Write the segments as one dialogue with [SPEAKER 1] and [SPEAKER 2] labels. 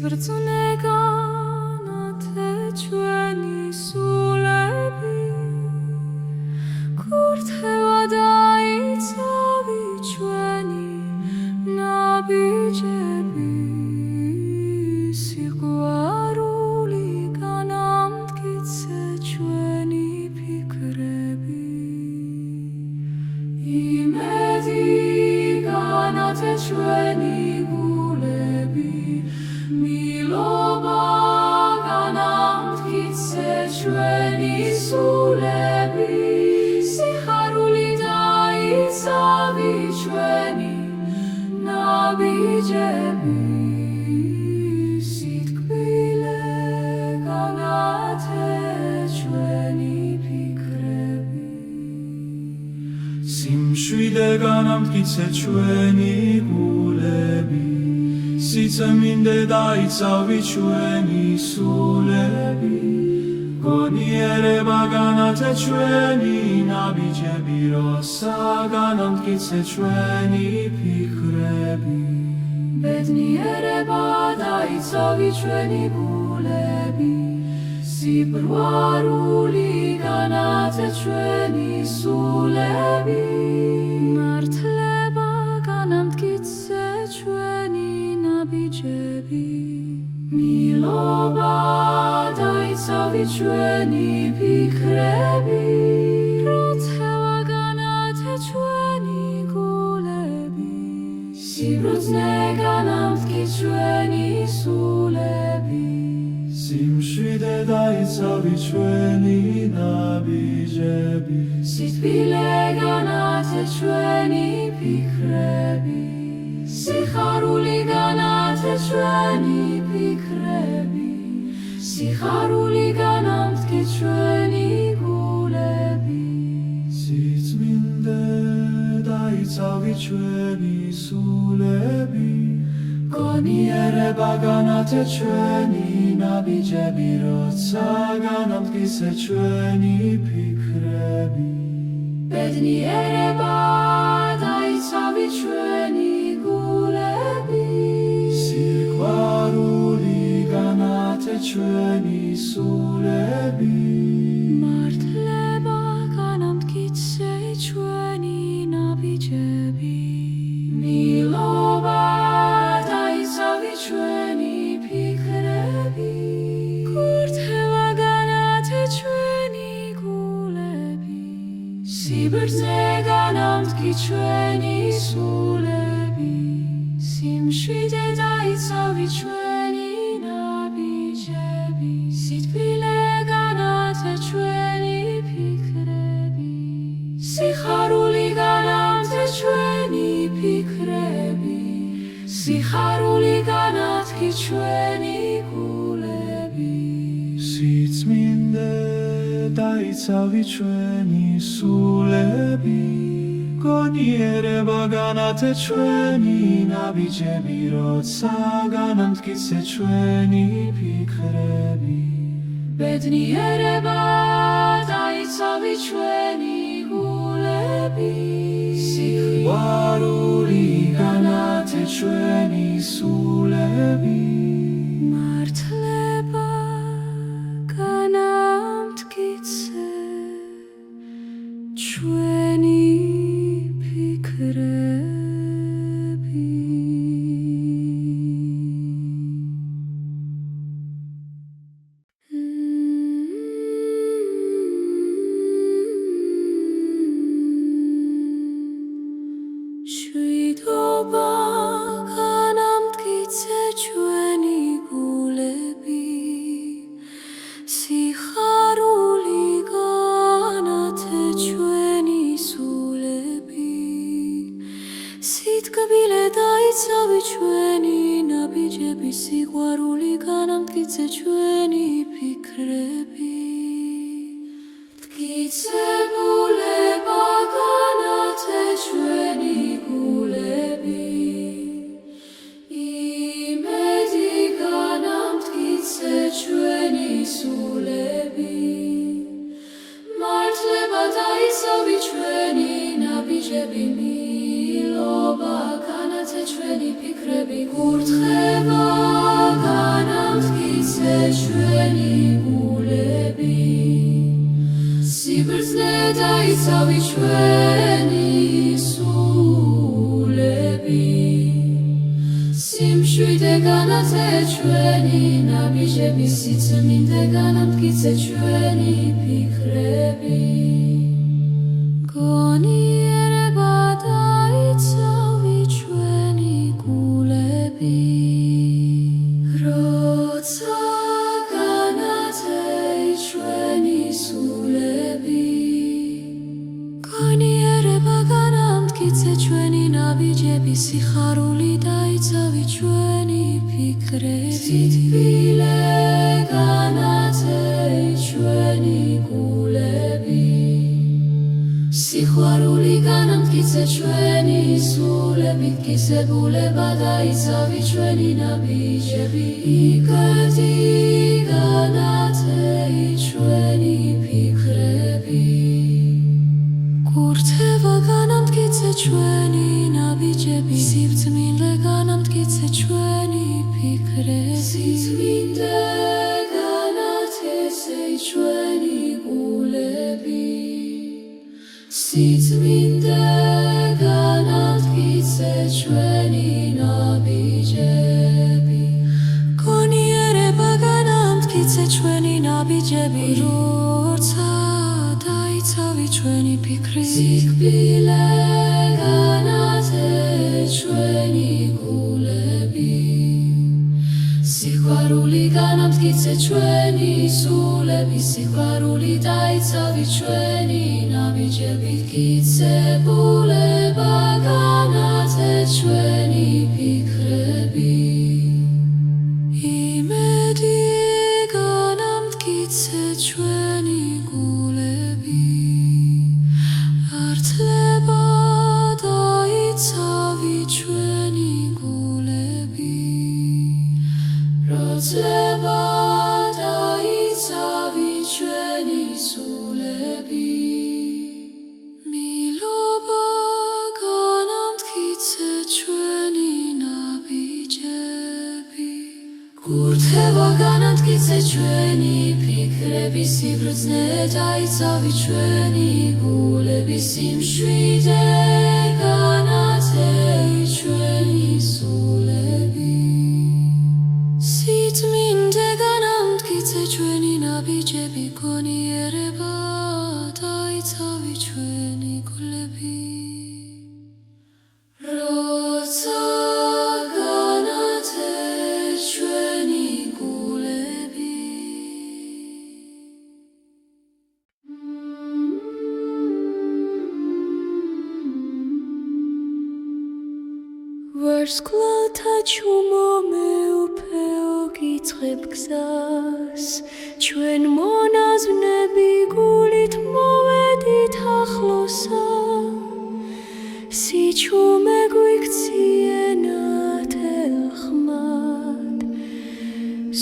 [SPEAKER 1] სიბრძნეგანათე ჩვენი სულები ქურთევა დაიცავი ჩვენი ნაბიჯები სიყვარული განამტკიცე ჩვენი ფიქრები იმედი განათე ჩვენი მილობა განამტკიცე ჩვენი სულები სიხარული დაიცავი ჩვენი ნაბიჯები სიტკბილე განათე ჩვენი ფიქრები სიმშვიდე განამტკიცე ჩვენი გულები სიწმინდე დაიცავი ჩვენი სულები გონიერება განათე ჩვენი ნაბიჯები როცა განამტკიცე ჩვენი ფიქრები ბედნიერება დაიცავი ჩვენი გულები სიბრვარული განათე ჩვენი სულები მართლება განამტკიცე ჩვენი ნაბიჯები მილობა დაიცავი ჩვენი ფიქრები როცევა განათე ჩვენი გულები სიბრძნე განამტკიცე ჩვენი სულები სიმშვიდე დაიცავი ჩვენი ნაბიჯები სიტკბილე განათე ჩვენი ფიქრები სიხარული განათე ჩვენი ფიქრები სიხარული განამტკიცე ჩვენი გულები სიწმინდე დაიცავი ჩვენი სულები გონიერება განათე ჩვენი ნაბიჯები როცა განამტკიცე ჩვენი ფიქრები ბედნიერება დაიცავი ჩვენი სიყვარული განათე ჩვენი სულები მართლება განამტკიცე ჩვენი ნაბიჯები მილობა დაიცავი ჩვენი ფიქრები ქურთევა განათე ჩვენი გულები სიბრძნე განამტკიცე ჩვენი სულები სიმშვიდე დაიცავი ჩვენი ნაბიჯები სიტკბილე განათე ჩვენი ფიქრები სიხარული განამტკიცე ჩვენი ფიქრები სიხარული განამტკიცე ჩვენი გულები სიწმინდე დაიცავი ჩვენი სულები გონიერება განათე ჩვენი ნაბიჯები როცა განამტკიცე ჩვენი ფიქრები ბედნიერება დაიცავი ჩვენი გულები სიყვარული განათე ჩვენი სულები მართლება განამტკიცე ჩვენი შვიდობა განამტკიცე ჩვენი გულები სიხარული განათე ჩვენი სულები სიტკბილე დაიცავი ჩვენი ნაბიჯები სიყვარული განამტკიცე ჩვენი ფიქრები მტკიცებულება განათე ჩვენი გულები იმედი განამტკიცე ჩვენი სულები მართლება დაიცავი ჩვენი ნაბიჯები მილობა განათე ჩვენი ფიქრები კურთხევა ჩვენი გულები სიბრძნე დაიცავი ჩვენი სულები სიმშვიდე განათე ჩვენი ნაბიჯები სიწმინდე განამტკიცე ჩვენი ფიქრები გონიერება დაიცავი ჩვენი გულები როცა განათე ჩვენი სულები გონიერება განამტკიცე ჩვენი ნაბიჯები სიხარული დაიცავი ჩვენი ფიქრები სიტყვილე განათე ჩვენი გულები სიყვარული განამტკიცე ჩვენი სულები გიზებულება დაიცავი ჩვენი ნაბიჯები იგდი განათე ჩვენი ფიქრები გურთება განამტკიცე ჩვენი ნაბიჯები სიბრძნე განამტკიცე ჩვენი ფიქრები სიწმინდე განათესე ჩვენი გულები სიწმინდე განამტკიცე ჩვენი ნაბიჯები გონიერება განამტკიცე ჩვენი ნაბიჯები როცა დაიცავი ჩვენი ფიქრები სიკვდილე განათე ჩვენი გულები სიყვარული განამტკიცე ჩვენი სულები სიყვარული დაიცავი ჩვენი ნაბიჯები გიზებულება განათე ჩვენი ფიქრები იმედი განამტკიცე ჩვენი გულები ართლება დაიცავი ჩვენი გულები როწება დაიცავი ჩვენი სულები მილობა განამტკიცე ჩვენი ნაბიჯები გურთება განამტკიცე ჩვენი ფიქრები სიბრძნე დაიცავი ჩვენი გულები სიმშვიდე განათე ჩვენი სულები სიწმინდე განამტკიცე ჩვენი ნაბიჯები გონიერება დაიცავი ჩვენი გულები როცა განათე ჩვენი გულები ვარსკვლავთა ჩუმო მეუფეო გიწყებ გზას ჩვენ მონაზვნები გულით მოვედით ახლოსა სიჩუმე გვიქციენათ ელხმად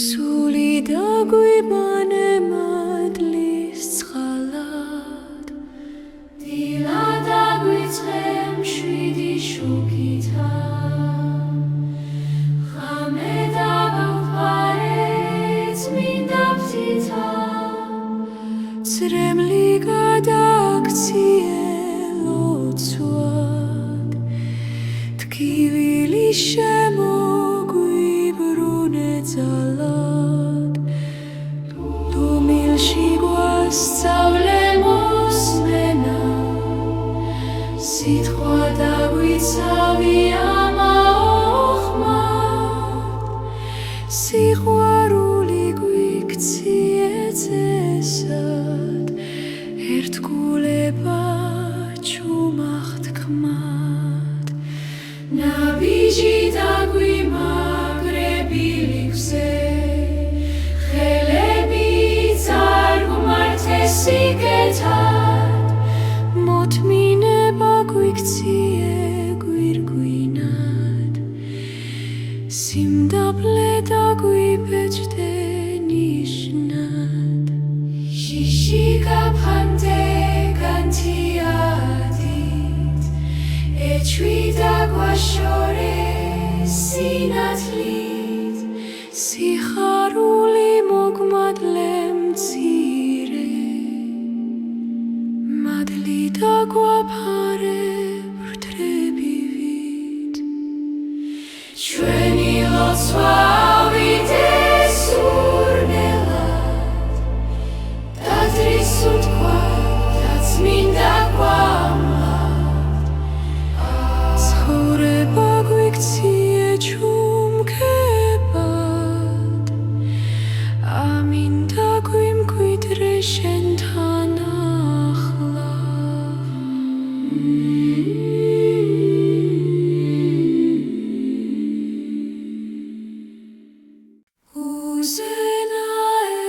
[SPEAKER 1] სული დაგვიბანე მადლის ცხალად დილა დაგვიწყე მშვიდი შუქითა ღამე დავაყარე წმინდა ბრძითა წრემლი გადააქციე ლოცვად ტკივილი შემოგვიბრუნე ძალად დუმილში გვასწავლე მოსმენა სიტყვა დაგვიცავი ამაოხმად სიყვარული გვიქციე წესად ერთგულება ჩუმახთქმად ნაბიჯი დაგვიმაგრებილი გზე ხელები წარგმართე სიგეთად მოთმინება გვიქციე გვირგვინად სიმდაბლე დაგვიბეჭდე ნიშნად შიში გაფანტე განთიადით ეჩვი დაგვაშორე სინათლით სიხარული ჩვენი ლოცვა ავიდეს სურნელად ტაძრის უთქვა და წმინდა გვამლად ცხოვრება გვიქციე ჩუმქებად ამინდა გვიმკვიდრე შენთან ახლა უზენა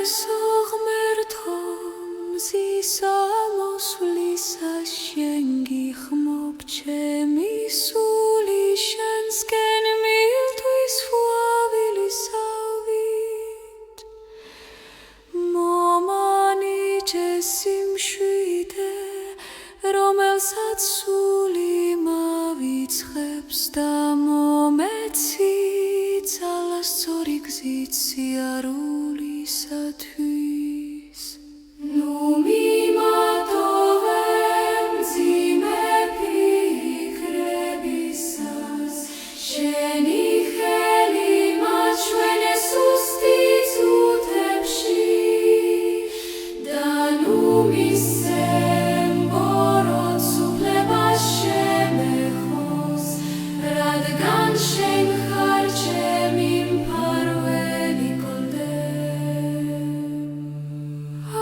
[SPEAKER 1] ესო ღმერთო მზისა მოსვლისა შენ გიხმობ ჩემი სული შენსკენ მილთვის ხვავილისავით მომანიჭე სიმშვიდე რომელსაც სული მავიცხებს და მომეცი ძალასწორი გზით სიარულისათვის ნუ მიმატოვე მძიმე ფიქრებისას შენი ხელი მაჩვენე სუსტი წუთებში და ნუ მისცემ ბოროტს უფლებას შემეხოს რადგან შენ ხარ ჩემი მფარველი კლდე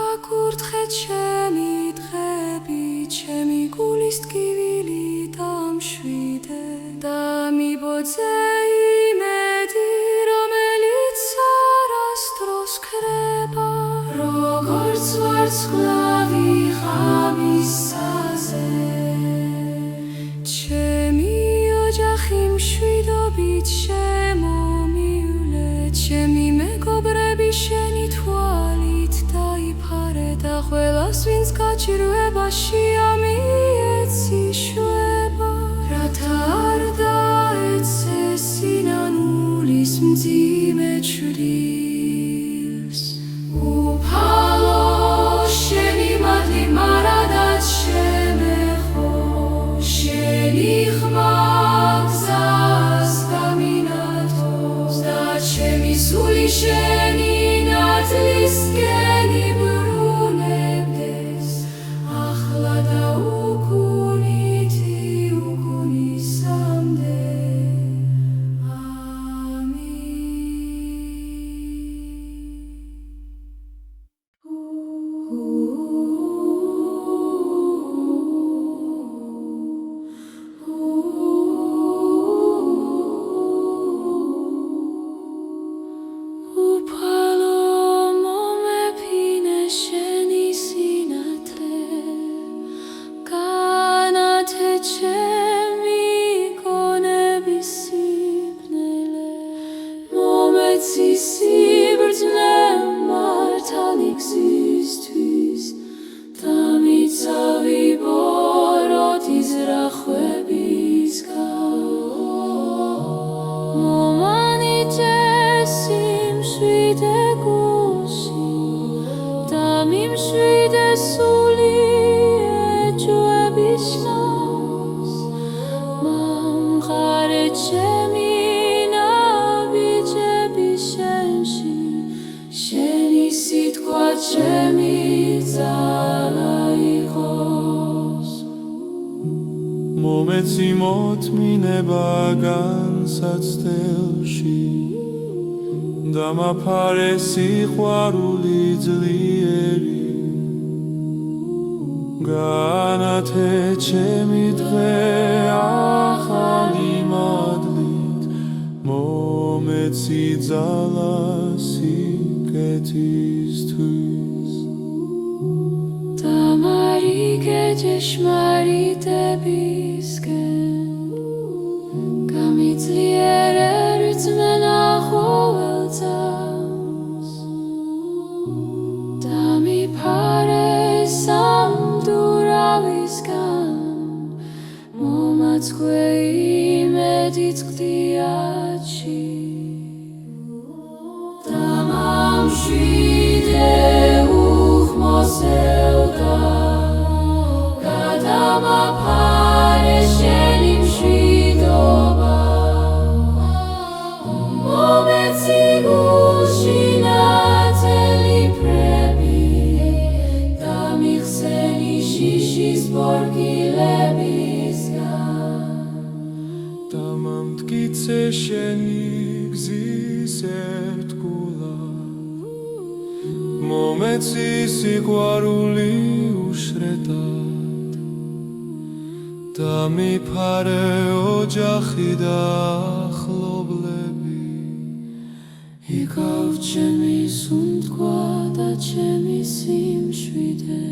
[SPEAKER 1] აკურთხე ჩემი დღები ჩემი გულის ტკივილი დამშვიდე და მიბოძე იმედი რომელიც არასდროს ქრება როგორც ვარსკვლავი ღამისაზე ჩემი ოჯახი მშვიდობით შემომივლე ჩემი მეგობრები შენი თვალით დაიფარე და ყველას ვინც გაჭირვებაში ამიეცი შვება რათა არ დაეცე სინანულის მძიმე ჩრდილს უფალო შენი მადლი მარადაც შემეხო შენი ხმა გზას გამინათოს და ჩემი სული შენი ნათლისკენ იბრუნებდეს ახლა და უკუნითი უკუნისამდე უფალო მომეფინე შენი სინათლე განათე ჩემი გონების სიბნელე მომეცი სიბრძნე მართალი გზისთვის და მიცავი ბოროტი ზრახვებისგან მომანიჭე სიმშვიდე გულში და მიმშვიდე სული ეჯვების შნავს მამყარე ჩემი ნაბიჯები შენში შენი სიტყვა ჩემი ძალა იყოს
[SPEAKER 2] მომეცი მოთმინება განსაცდელში და მაფარე სიყვარული ძლიერი განათე ჩემი დღე ახალი მადლით მომეცი ძალა სიკეთისთვის
[SPEAKER 1] და მარიგე ჭეშმარიტებისკენ გამიძლიერე რწმენა ყოველწამს და მიფარე სამდურავისგან მომაცხვე იმედი წყდიათში და მამშვიდე უხმოსელდა გადამაფარე შენი მშვიდობა
[SPEAKER 2] მტკიცე შენი გზის ერთგულა მომეცი სიყვარული უშრეტად და მიფარე ოჯახი და ახლობლები
[SPEAKER 1] იკავ ჩემი სუნთქვა და ჩემი სიმშვიდე